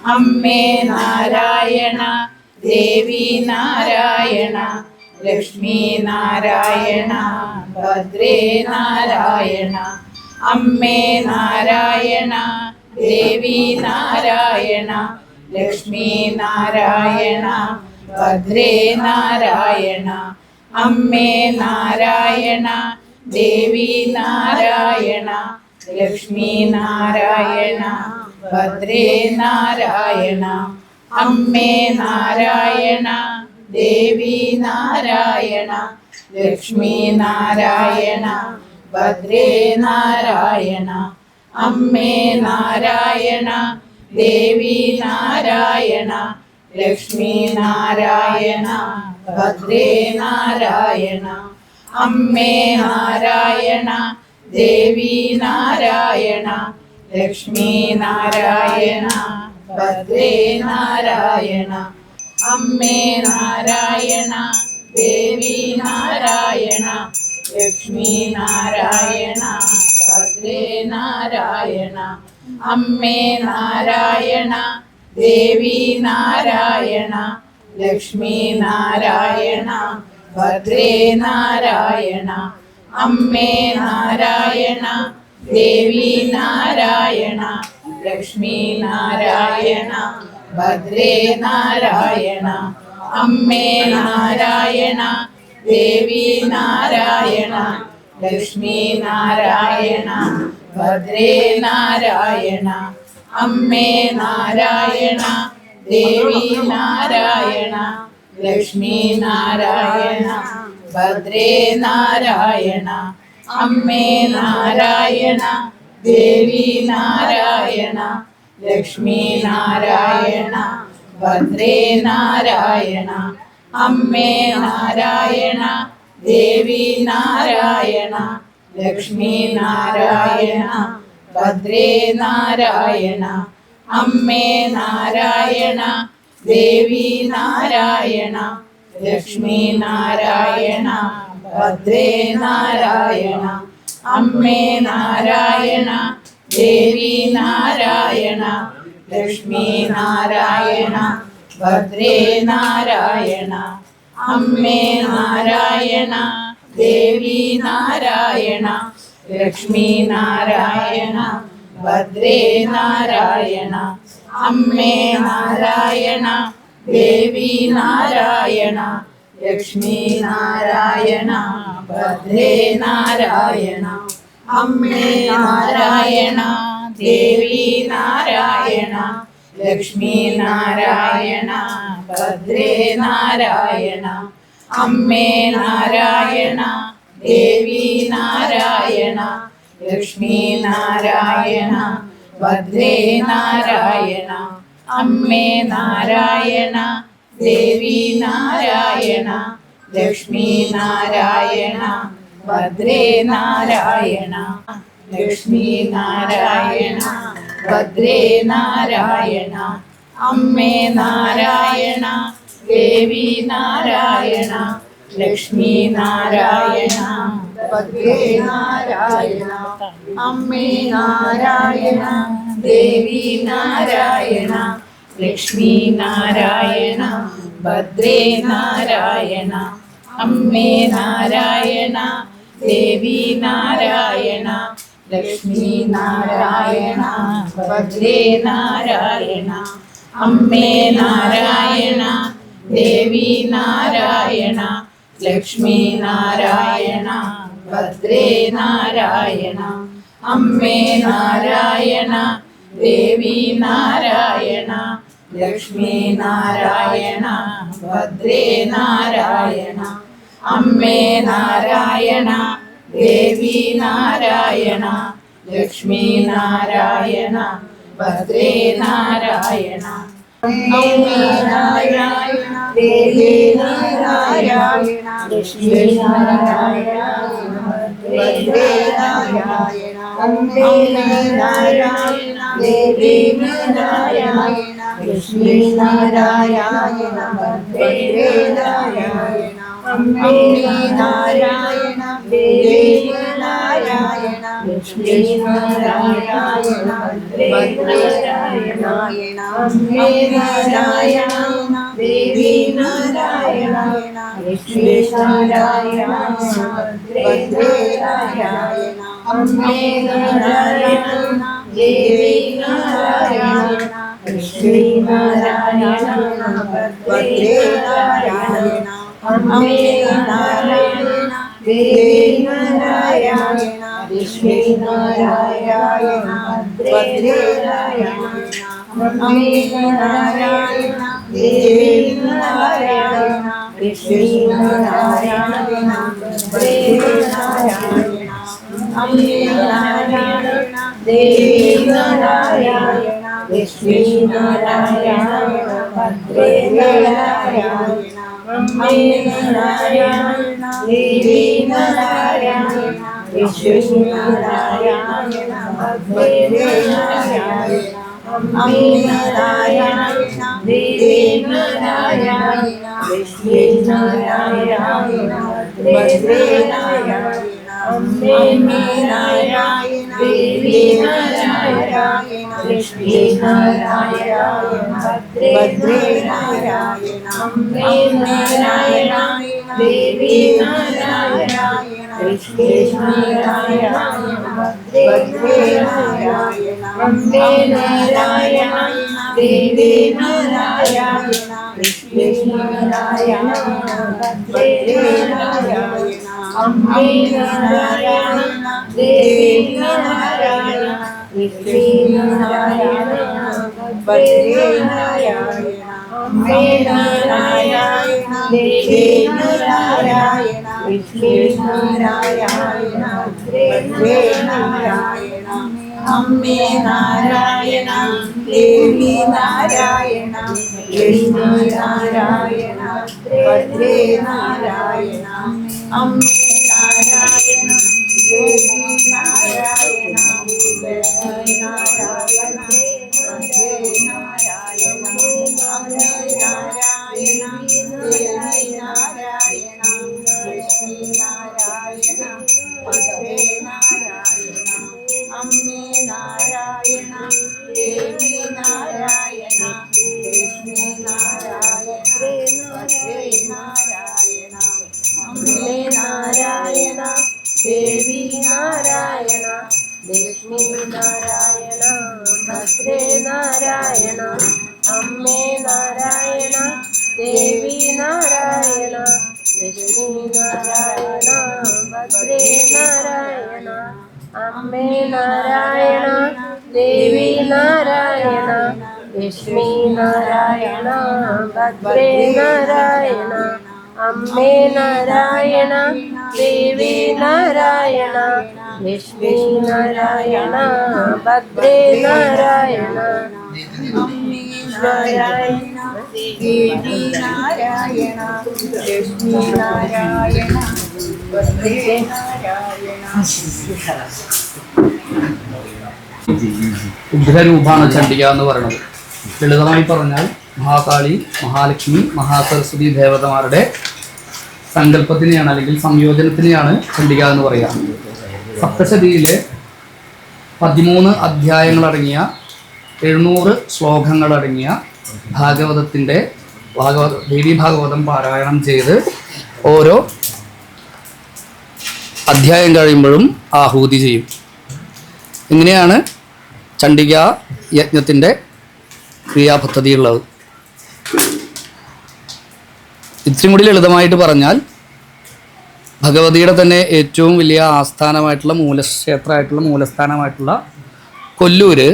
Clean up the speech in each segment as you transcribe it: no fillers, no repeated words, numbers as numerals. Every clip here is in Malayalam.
അമ്മേ നാരായണ ദേവി നാരായണ ലക്ഷ്മി നാരായണ ഭദ്രേ നാരായണ അമ്മേ നാരായണ ദേവി നാരായണ ലക്ഷ്മി നാരായണ ഭദ്രേ നാരായണ അമ്മേ നാരായണ ദേവി നാരായണ ലക്ഷ്മി നാരായണ ഭദ്രേ നാരായണ അമ്മേ നാരായണ ദേവി നാരായണ ലക്ഷ്മി നാരായണ ഭദ്രേ നാരായണ അമ്മേ നാരായണ ദേവി നാരായണ ലക്ഷ്മി നാരായണ ഭദ്രേ നാരായണ അമ്മേ നാരായണ ദേവി നാരായണ ലക്ഷ്മി നാരായണ ഭദ്രേ നാരായണ അമ്മേ നാരായണ ദേവി നാരായണ ലക്ഷ്മി നാരായണ ഭദ്രേ നാരായണ അമ്മേ നാരായണ ദേവി നാരായണ ലക്ഷ്മി നാരായണ ഭദ്രേ നാരായണ അമ്മേ നാരായണ ദേവി നാരായണ ലക്ഷ്മി നാരായണ ഭദ്രേ നാരായണ അമ്മേ നാരായണ ദേവി നാരായണ ലക്ഷ്മി നാരായണ ഭദ്രേ നാരായണ അമ്മേ നാരായണ ദേവി നാരായണ ലക്ഷ്മി നാരായണ ഭദ്രേ നാരായണ അമ്മേ നാരായണ ദേവി നാരായണ ലക്ഷ്മി നാരായണ ഭദ്രേ നാരായണ അമ്മേ നാരായണ ദേവി നാരായണ ലക്ഷ്മി നാരായണ ഭദ്രേ നാരായണ അമ്മേ നാരായണ ദേവി നാരായണ ലക്ഷ്മി നാരായണ ഭദ്രേ നാരായണ അമ്മേ നാരായണ ദേവി നാരായണ ലക്ഷ്മി നാരായണ ഭദ്രേ നാരായണ അമ്മേ നാരായണ ദേവി നാരായണ ലക്ഷ്മി നാരായണ ഭദ്രേ നാരായണ അമ്മേ നാരായണ ദേവി നാരായണ ലക്ഷ്മി നാരായണ ഭദ്രേ നാരായണ അമ്മേ നാരായണ ദേവി നാരായണ ലക്ഷ്മി നാരായണ ഭദ്രേ നാരായണ അമ്മേ നാരായണ ദേവി നാരായണ ലക്ഷ്മി നാരായണ ഭദ്രേ നാരായണ അമ്മേ നാരായണ ദേവി നാരായണ ലക്ഷ്മി നാരായണ ഭദ്രേ നാരായണ ലക്ഷ്മി നാരായണ ഭദ്രേ നാരായണ അമ്മേ നാരായണ ദേവി നാരായണ ലക്ഷ്മി നാരായണ ഭദ്രേ നാരായണ അമ്മേ നാരായണ ദേവി നാരായണ ലക്ഷ്മി നാരായണ ഭദ്രേ നാരായണ അമ്മേ നാരായണ ദേവി നാരായണ ലക്ഷ്മി നാരായണ ഭദ്രേ നാരായണ അമ്മേ നാരായണ ദേവി നാരായണ ലക്ഷ്മി നാരായണ ഭദ്രേ നാരായണ അമ്മേ നാരായണ ദേവി നാരായണ ലക്ഷ്മി നാരായണ ഭദ്രേ നാരായണ അമ്മേ നാരായണ ദേവി നാരായണ ലക്ഷ്മി നാരായണ ഭദ്രേ നാരായണ അമ്മേ നാരായണ ദേവി നാരായണ ലക്ഷ്മി നാരായണ ഭദ്രേ നാരായണ അമ്മേ നാരായണ ദേവി നാരായണ ലക്ഷ്മി നാരായണ ഭദ്രേ നാരായണ അമ്മേ നാരായണ ദേവി നാരായണ ലക്ഷ്മീ നാരായണ ഭദ്രേ നാരായണ അമ്മേ നാരായണ ദേവി നാരായണ ലക്ഷ്മീ നാരായണ ഭദ്രേ നാരായണ അമ്മേ നാരായണ ദേവി നാരായണ ലക്ഷ്മീ നാരായണ ഭദ്രേ നാരായണ അമ്മേ നാരായണ ദേവി നാരായണ ലക്ഷ്മീ നാരായണ ഭദ്രേ നാരായണ അമ്മേ നാരായണ ദേവി നാരായണ ലക്ഷ്മീ നാരായണ ഭദ്രേ നാരായണ അമ്മേ നാരായണ ദേവി നാരായണ ലക്ഷ്മീ നാരായണ ഭദ്രേ നാരായണ അമ്മേ നാരായണ ദേവി നാരായണ ലക്ഷ്മീ നാരായണ ഭദ്രേ നാരായണ അമ്മേ നാരായണ ദേവി നാരായണ ലക്ഷ്മീ നാരായണ ഭദ്രേ നാരായണ അമ്മേ നാരായണ ദേവി നാരായണ ലക്ഷ്മീ നാരായണ ഭദ്രേ നാരായണ അമ്മേ നാരായണ ദേവി നാരായണ ലക്ഷ്മീ നാരായണ ഭദ്രേ നാരായണ അമ്മേ നാരായണ ദേവി നാരായണ ലക്ഷ്മീ നാരായണ ഭദ്രേ നാരായണ അമ്മേ നാരായണ ദേവി നാരായണ ലക്ഷ്മീ നാരായണ ഭദ്രേ നാരായണ അമ്മേ നാരായണ ദേവി നാരായണ ലക്ഷ്മീ നാരായണ ഭദ്രേ നാരായണ അമ്മേ നാരായണ ദേവി നാരായണ ലക്ഷ്മീ നാരായണ ഭദ്രേ നാരായണ അമ്മേ നാരായണ ദേവി നാരായണ ലക്ഷ്മീ നാരായണ ഭദ്രേ നാരായണ അമ്മേ നാരായണ ദേവി നാരായണ ലക്ഷ്മീ നാരായണ ഭദ്രേ നാരായണ അമ്മേ നാരായണ ദേവി നാരായണ ലക്ഷ്മീ നാരായണ ഭദ്രേ നാരായണ അമ്മേ നാരായണ ദേവി നാരായണ ലക്ഷ്മീ നാരായണ ഭദ്രേ നാരായണ അമ്മേ നാരായണ ദേവി നാരായണ ലക്ഷ്മീ നാരായണ ഭദ്രേ നാരായണ അമ്മേ നാരായണ ദേവി നാരായണ ലക്ഷ്മീ നാരായണ ഭദ്രേ നാരായണ അമ്മേ നാരായണ ദേവി നാരായണ ലക്ഷ്മീ നാരായണ ഭദ്രേ നാരായണ അമ്മേ നാരായണ ദേവി നാരായണ ലക്ഷ്മീ നാരായണ ഭദ്രേ നാരായണ ഉഗ്രരൂപാണ് ചണ്ഡിക എന്ന് പറയുന്നത്. ലളിതമായി പറഞ്ഞാൽ മഹാകാളി, മഹാലക്ഷ്മി, മഹാസരസ്വതി ദേവതമാരുടെ സങ്കല്പത്തിനെയാണ് അല്ലെങ്കിൽ സംയോജനത്തിനെയാണ് ചണ്ഡിക എന്ന് പറയുക. സപ്തശതിയിലെ 13 അധ്യായങ്ങളടങ്ങിയ 700 ശ്ലോകങ്ങളടങ്ങിയ ദേവീ ഭാഗവതം പാരായണം ചെയ്ത് ഓരോ അധ്യായം കഴിയുമ്പോഴും ആഹൂതി ചെയ്യും. ഇങ്ങനെയാണ് ചണ്ഡിക യജ്ഞത്തിൻ്റെ ക്രിയാപദ്ധതിയുള്ളത്. ഇത്രയും കൂടി ലളിതമായിട്ട് പറഞ്ഞാൽ ഭഗവതിയുടെ തന്നെ ഏറ്റവും വലിയ ആസ്ഥാനമായിട്ടുള്ള മൂലസ്ഥാനമായിട്ടുള്ള കൊല്ലൂര്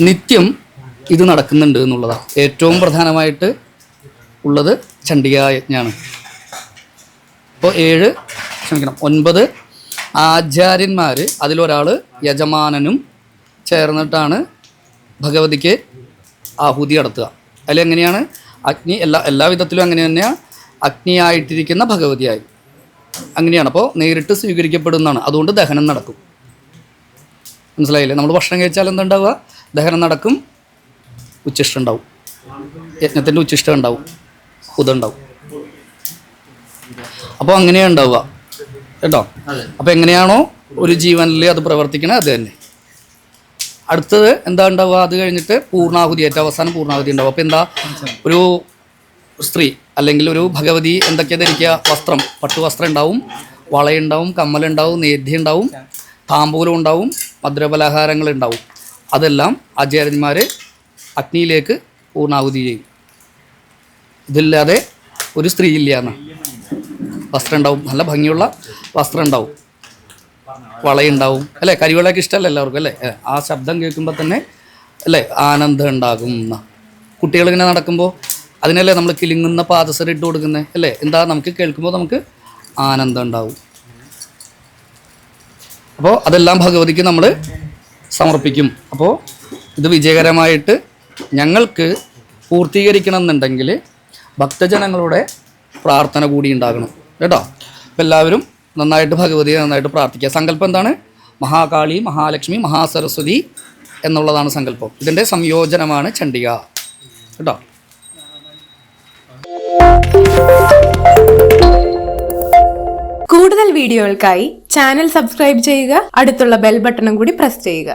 നിത്യം ഇത് നടക്കുന്നുണ്ട് എന്നുള്ളതാണ്. ഏറ്റവും പ്രധാനമായിട്ട് ഉള്ളത് ചണ്ഡികാ യജ്ഞമാണ്. അപ്പോൾ 9 ആചാര്യന്മാർ, അതിലൊരാൾ യജമാനനും ചേർന്നിട്ടാണ് ഭഗവതിക്ക് ആഹൂതി നടത്തുക. അതിലെങ്ങനെയാണ് അഗ്നി എല്ലാ വിധത്തിലും അങ്ങനെ തന്നെയാണ്. അഗ്നിയായിട്ടിരിക്കുന്ന ഭഗവതിയായി അങ്ങനെയാണ്. അപ്പോൾ നേരിട്ട് സ്വീകരിക്കപ്പെടുന്നതാണ്. അതുകൊണ്ട് ദഹനം നടക്കും. മനസ്സിലായില്ലേ? നമ്മൾ ഭക്ഷണം കഴിച്ചാൽ എന്തുണ്ടാവുക? ദഹനം നടക്കും, ഉച്ഛിഷ്ടം ഉണ്ടാവും, യജ്ഞത്തിൻ്റെ ഉച്ഛിഷ്ടം ഉണ്ടാവും, ഹുതുണ്ടാവും. അപ്പോൾ അങ്ങനെയാണ് ഉണ്ടാവുക കേട്ടോ. അപ്പോൾ എങ്ങനെയാണോ ഒരു ജീവനിൽ അത് പ്രവർത്തിക്കണേ അത് തന്നെ. അടുത്തത് എന്താ ഉണ്ടാവുക? അത് കഴിഞ്ഞിട്ട് പൂർണ്ണാഹുതി, ഏറ്റവും അവസാനം പൂർണ്ണാഹുതി ഉണ്ടാവും. അപ്പോൾ എന്താ, ഒരു സ്ത്രീ അല്ലെങ്കിൽ ഒരു ഭഗവതി എന്തൊക്കെ ധരിക്കുക? വസ്ത്രം, പട്ടുവസ്ത്രം ഉണ്ടാവും, വളയുണ്ടാവും, കമ്മലുണ്ടാവും, നേദ്യം ഉണ്ടാവും, താമ്പൂലം ഉണ്ടാവും, മധുരപലഹാരങ്ങൾ ഉണ്ടാവും. അതെല്ലാം ആചാര്യന്മാർ അഗ്നിയിലേക്ക് പൂർണ്ണാഹുതി ചെയ്യും. ഇതില്ലാതെ ഒരു സ്ത്രീ ഇല്ല എന്നാണ്. വസ്ത്രം ഉണ്ടാവും, നല്ല ഭംഗിയുള്ള വസ്ത്രം ഉണ്ടാവും, വളയുണ്ടാവും അല്ലേ? കരിവളയൊക്കെ ഇഷ്ടമല്ല എല്ലാവർക്കും അല്ലേ? ആ ശബ്ദം കേൾക്കുമ്പോൾ തന്നെ അല്ലേ ആനന്ദം ഉണ്ടാകും. കുട്ടികളിങ്ങനെ നടക്കുമ്പോൾ അതിനല്ലേ നമ്മൾ കിലുങ്ങുന്ന പാദസരം ഇട്ട് കൊടുക്കുന്നത് അല്ലേ? എന്താ, നമുക്ക് കേൾക്കുമ്പോൾ നമുക്ക് ആനന്ദം ഉണ്ടാവും. അപ്പോൾ അതെല്ലാം ഭഗവതിക്ക് നമ്മൾ സമർപ്പിക്കും. അപ്പോൾ ഇത് വിജയകരമായിട്ട് ഞങ്ങൾക്ക് പൂർത്തീകരിക്കണം എന്നുണ്ടെങ്കിൽ ഭക്തജനങ്ങളുടെ പ്രാർത്ഥന കൂടി ഉണ്ടാകണം കേട്ടോ. അപ്പോൾ എല്ലാവരും നന്നായിട്ട് ഭഗവതിയെ നന്നായിട്ട് പ്രാർത്ഥിക്കുക. സങ്കല്പം എന്താണ്? മഹാകാളി, മഹാലക്ഷ്മി, മഹാസരസ്വതി എന്നുള്ളതാണ് സങ്കല്പം. ഇതിൻ്റെ സംയോജനമാണ് ചണ്ഡിക കേട്ടോ. കൂടുതൽ വീഡിയോകൾക്കായി ചാനൽ സബ്സ്ക്രൈബ് ചെയ്യുക, അടുത്തുള്ള ബെൽ ബട്ടണും കൂടി പ്രസ് ചെയ്യുക.